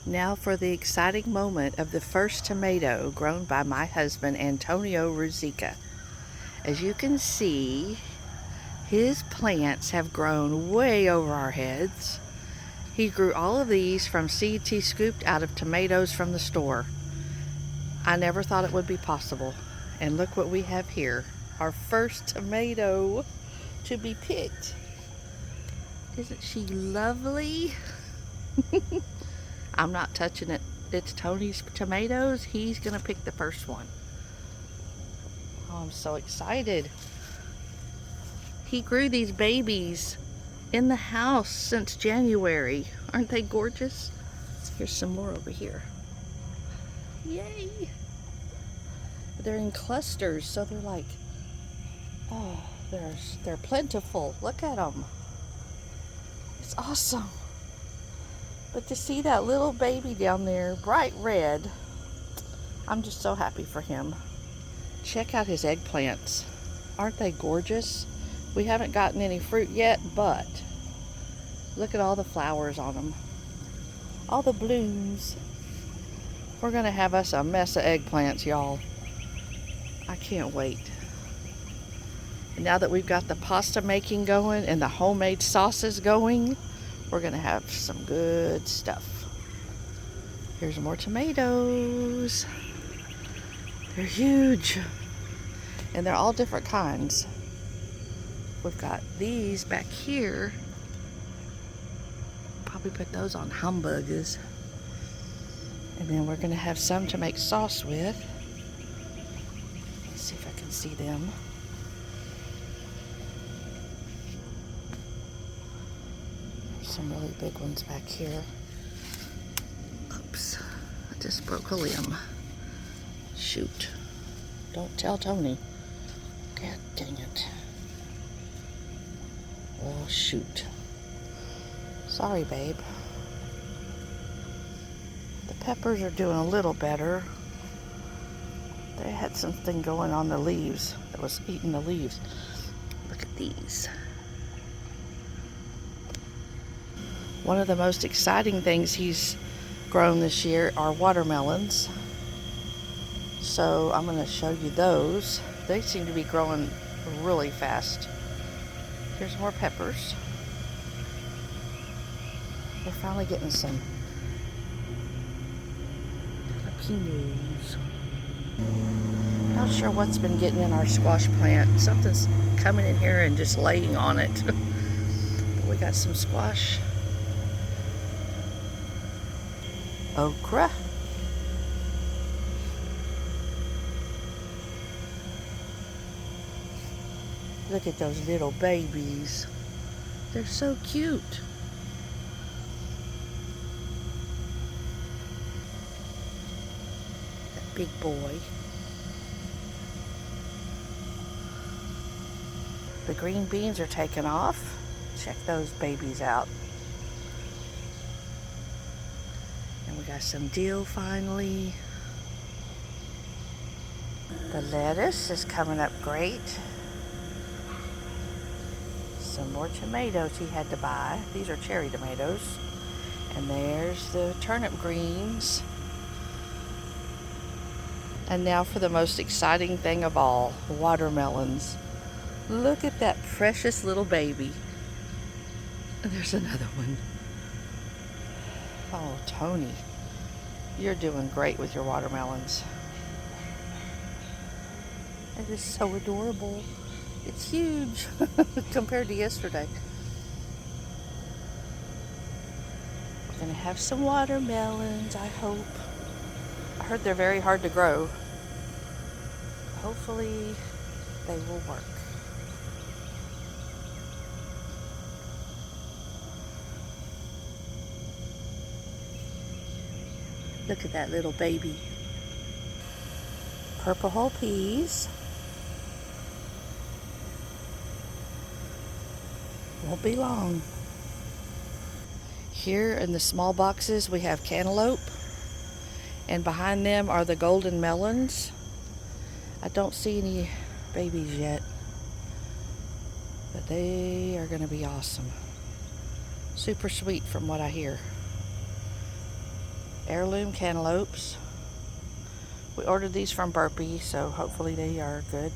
Now for the exciting moment of the first tomato grown by my husband, Antonio Ruzicka. As you can see, his plants have grown way over our heads. He grew all of these from seeds he scooped out of tomatoes from the store. I never thought it would be possible. And look what we have here. Our first tomato to be picked. Isn't she lovely? I'm not touching it. It's Tony's tomatoes. He's gonna pick the first one. Oh, I'm so excited. He grew these babies in the house since January. Aren't they gorgeous? Here's some more over here. Yay! They're in clusters, so they're like, oh, they're plentiful. Look at them. It's awesome. But to see that little baby down there, bright red, I'm just so happy for him. Check out his eggplants. Aren't they gorgeous? We haven't gotten any fruit yet, but look at all the flowers on them. All the blooms. We're gonna have us a mess of eggplants, y'all. I can't wait. And now that we've got the pasta making going and the homemade sauces going, we're gonna have some good stuff. Here's more tomatoes. They're huge. And they're all different kinds. We've got these back here. Probably put those on hamburgers. And then we're gonna have some to make sauce with. Let's see if I can see them. Some really big ones back here. Oops, I just broke a limb. Shoot. Don't tell Tony. God dang it. Oh, shoot. Sorry, babe. The peppers are doing a little better. They had something going on the leaves that was eating the leaves. Look at these. One of the most exciting things he's grown this year are watermelons. So I'm going to show you those. They seem to be growing really fast. Here's more peppers. We're finally getting some jalapenos. Not sure what's been getting in our squash plant. Something's coming in here and just laying on it. But we got some squash. Okra. Look at those little babies. They're so cute. That big boy. The green beans are taking off. Check those babies out. And we got some dill finally. The lettuce is coming up great. Some more tomatoes he had to buy. These are cherry tomatoes. And there's the turnip greens. And now for the most exciting thing of all, watermelons. Look at that precious little baby. There's another one. Oh, Tony, you're doing great with your watermelons. It is so adorable. It's huge compared to yesterday. We're gonna have some watermelons, I hope. I heard they're very hard to grow. Hopefully they will work. Look at that little baby. Purple whole peas. Won't be long. Here in the small boxes we have cantaloupe, and behind them are the golden melons. I don't see any babies yet, but they are going to be awesome. Super sweet from what I hear. Heirloom cantaloupes. We ordered these from Burpee, so hopefully they are good.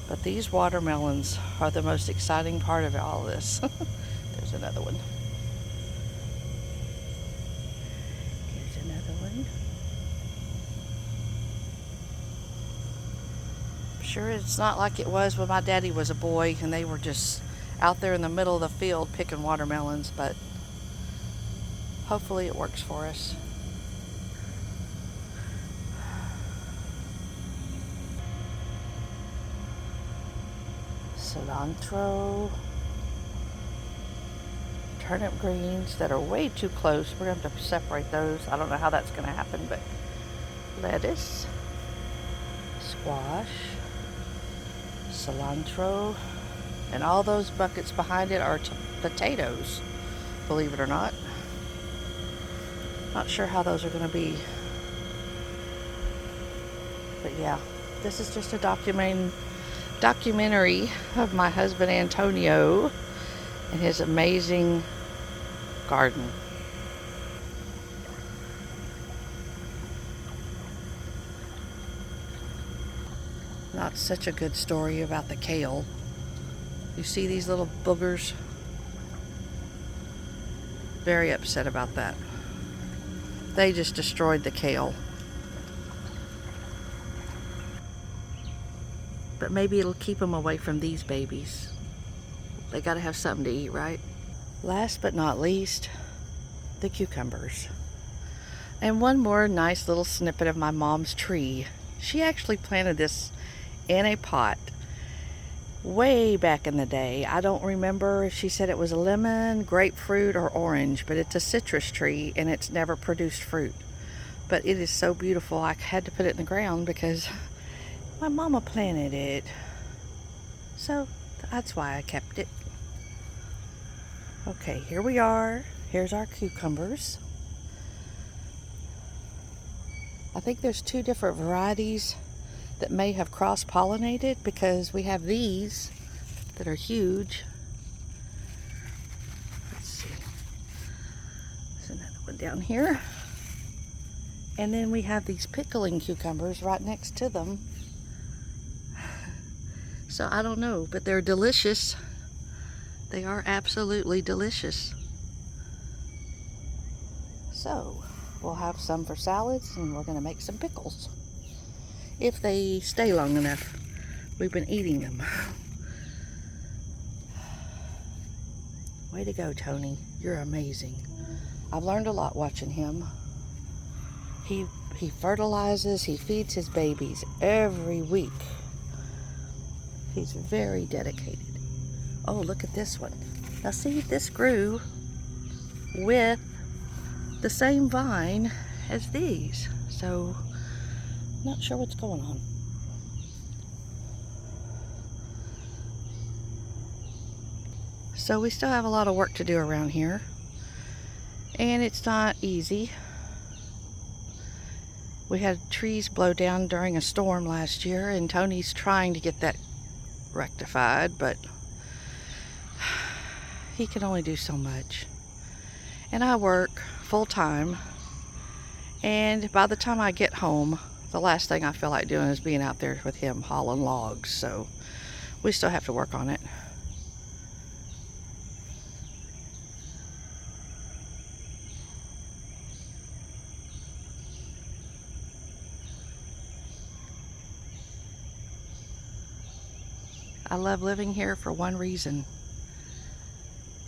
But these watermelons are the most exciting part of all this. There's another one. Here's another one. I'm sure it's not like it was when my daddy was a boy and they were just out there in the middle of the field picking watermelons, but hopefully it works for us. Cilantro, turnip greens that are way too close. We're going to have to separate those. I don't know how that's going to happen, but lettuce, squash, cilantro, and all those buckets behind it are potatoes, believe it or not. Not sure how those are going to be. But yeah, this is just a documentary of my husband Antonio and his amazing garden. Not such a good story about the kale. You see these little boogers? Very upset about that. They just destroyed the kale. But maybe it'll keep them away from these babies. They gotta have something to eat, right? Last but not least, the cucumbers. And one more nice little snippet of my mom's tree. She actually planted this in a pot way back in the day. I don't remember if she said it was a lemon, grapefruit, or orange, but it's a citrus tree and it's never produced fruit. But it is so beautiful, I had to put it in the ground because my mama planted it. So that's why I kept it. Okay, here we are. Here's our cucumbers. I think there's 2 different varieties that may have cross-pollinated because we have these that are huge. Let's see. There's another one down here. And then we have these pickling cucumbers right next to them. So I don't know, but they're delicious. They are absolutely delicious. So we'll have some for salads and we're going to make some pickles. If they stay long enough. We've been eating them. Way to go, Tony. You're amazing. I've learned a lot watching him. He fertilizes, he feeds his babies every week. He's very dedicated. Oh, look at this one. Now see, this grew with the same vine as these. So, not sure what's going on. So we still have a lot of work to do around here. And it's not easy. We had trees blow down during a storm last year, and Tony's trying to get that rectified, but he can only do so much. And I work full time, and by the time I get home, the last thing I feel like doing is being out there with him hauling logs, so we still have to work on it. I love living here for one reason.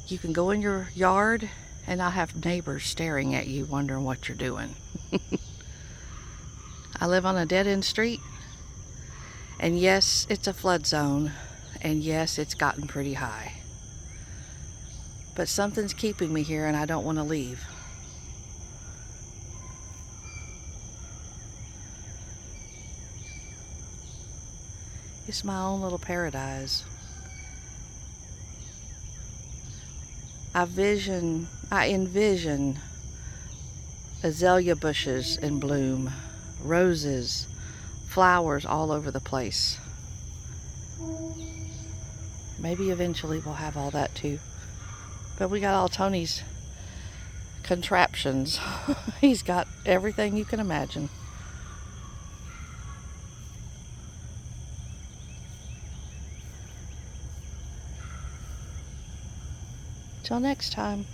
You can go in your yard and not have neighbors staring at you wondering what you're doing. I live on a dead-end street, and yes, it's a flood zone, and yes, it's gotten pretty high. But something's keeping me here and I don't want to leave. It's my own little paradise. I envision azalea bushes in bloom, roses, flowers all over the place. Maybe eventually we'll have all that too. But we got all Tony's contraptions. He's got everything you can imagine. Till next time.